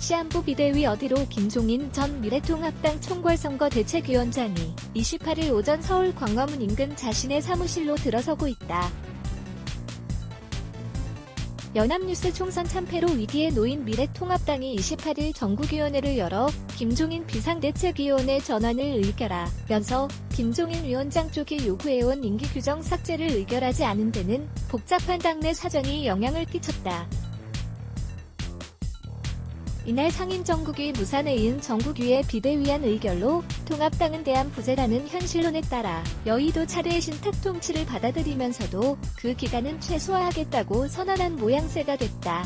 시한부 비대위 어디로 김종인 전 미래통합당 총괄선거대책위원장이 28일 오전 서울 광화문 인근 자신의 사무실로 들어서고 있다. 연합뉴스 총선 참패로 위기에 놓인 미래통합당이 28일 전국위원회를 열어 김종인 비상대책위원회 전환을 의결하면서 김종인 위원장 쪽이 요구해온 임기 규정 삭제를 의결하지 않은 데는 복잡한 당내 사정이 영향을 끼쳤다. 이날 상임 전국위 무산에 이은 전국위의 비대위안 의결로 통합당은 대한부재라는 현실론에 따라 여의도 차례의 신탁 통치를 받아들이면서도 그 기간은 최소화하겠다고 선언한 모양새가 됐다.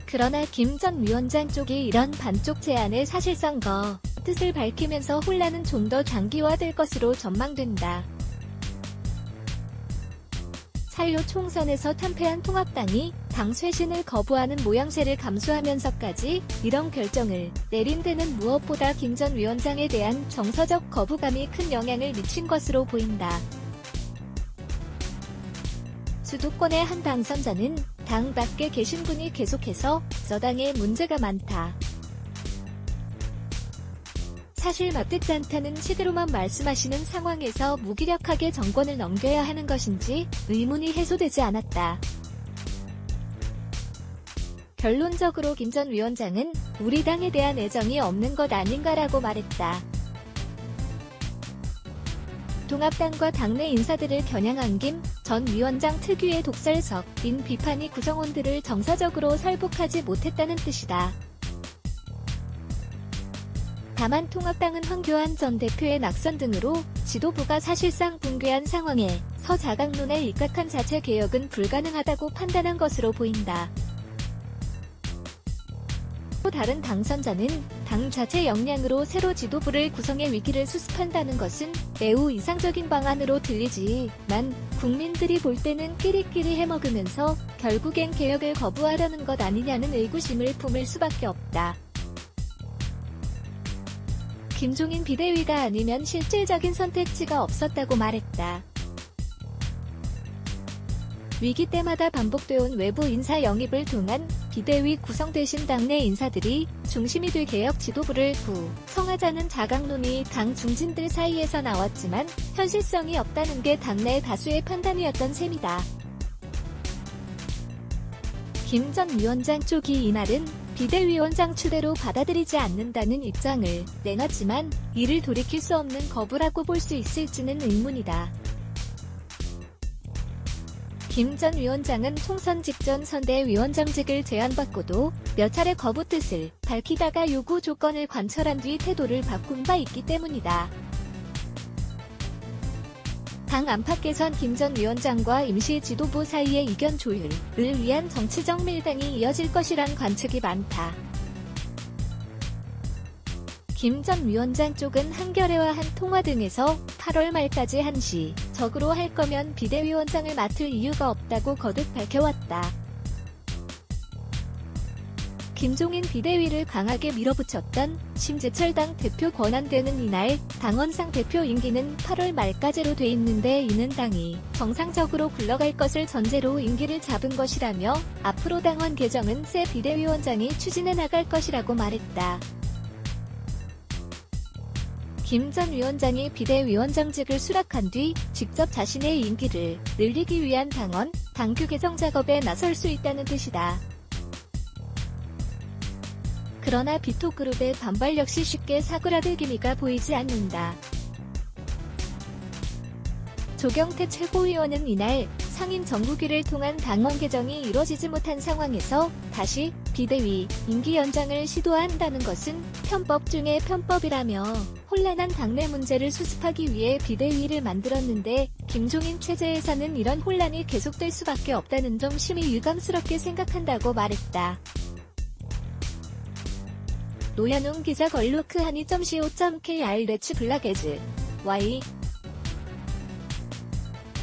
그러나 김 전 위원장 쪽이 이런 반쪽 제안의 사실상거 뜻을 밝히면서 혼란은 좀 더 장기화될 것으로 전망된다. 사.15 총선에서 탄패한 통합당이 당 쇄신을 거부하는 모양새를 감수하면서까지 이런 결정을 내린 데는 무엇보다 김 전 위원장에 대한 정서적 거부감이 큰 영향을 미친 것으로 보인다. 수도권의 한 당선자는 당 밖에 계신 분이 계속해서 저당에 문제가 많다. 사실 맞듣지 않다는 식으로만 말씀하시는 상황에서 무기력하게 정권을 넘겨야 하는 것인지 의문이 해소되지 않았다. 결론적으로 김 전 위원장은 우리 당에 대한 애정이 없는 것 아닌가라고 말했다. 통합당과 당내 인사들을 겨냥한 김 전 위원장 특유의 독설적인 비판이 구성원들을 정서적으로 설복하지 못했다는 뜻이다. 다만 통합당은 황교안 전 대표의 낙선 등으로 지도부가 사실상 붕괴한 상황에 서 자강론에 입각한 자체 개혁은 불가능하다고 판단한 것으로 보인다. 또 다른 당선자는 당 자체 역량으로 새로 지도부를 구성해 위기를 수습한다는 것은 매우 이상적인 방안으로 들리지만 국민들이 볼 때는 끼리끼리 해먹으면서 결국엔 개혁을 거부하려는 것 아니냐는 의구심을 품을 수밖에 없다. 김종인 비대위가 아니면 실질적인 선택지가 없었다고 말했다. 위기 때마다 반복되어온 외부 인사 영입을 통한 비대위 구성 대신 당내 인사들이 중심이 될 개혁 지도부를 구성하자는 자강론이 당 중진들 사이에서 나왔지만 현실성이 없다는 게 당내 다수의 판단이었던 셈이다. 김 전 위원장 쪽이 이날은 비대위원장 추대로 받아들이지 않는다는 입장을 내놨지만 이를 돌이킬 수 없는 거부라고 볼 수 있을지는 의문이다. 김 전 위원장은 총선 직전 선대위원장직을 제안받고도 몇 차례 거부 뜻을 밝히다가 요구 조건을 관철한 뒤 태도를 바꾼 바 있기 때문이다. 당 안팎에선 김 전 위원장과 임시 지도부 사이의 이견 조율을 위한 정치적 밀당이 이어질 것이란 관측이 많다. 김 전 위원장 쪽은 한겨레와 한 통화 등에서 8월 말까지 한시적으로 할 거면 비대위원장을 맡을 이유가 없다고 거듭 밝혀왔다. 김종인 비대위를 강하게 밀어붙였던 심재철 당 대표 권한되는 이날 당원상 대표 임기는 8월 말까지로 돼 있는데 이는 당이 정상적으로 굴러갈 것을 전제로 임기를 잡은 것이라며 앞으로 당원 개정은 새 비대위원장이 추진해 나갈 것이라고 말했다. 김 전 위원장이 비대위원장직을 수락한 뒤 직접 자신의 임기를 늘리기 위한 당규 개정 작업에 나설 수 있다는 뜻이다. 그러나 비토그룹의 반발 역시 쉽게 사그라들 기미가 보이지 않는다. 조경태 최고위원은 이날 상임 전국위를 통한 당원 개정이 이뤄지지 못한 상황에서 다시 비대위 임기 연장을 시도한다는 것은 편법 중의 편법이라며 혼란한 당내 문제를 수습하기 위해 비대위를 만들었는데 김종인 체제에서는 이런 혼란이 계속될 수밖에 없다는 점 심히 유감스럽게 생각한다고 말했다. 노현웅 기자 걸루크 한이.co.kr 레츠 블락에즈 Y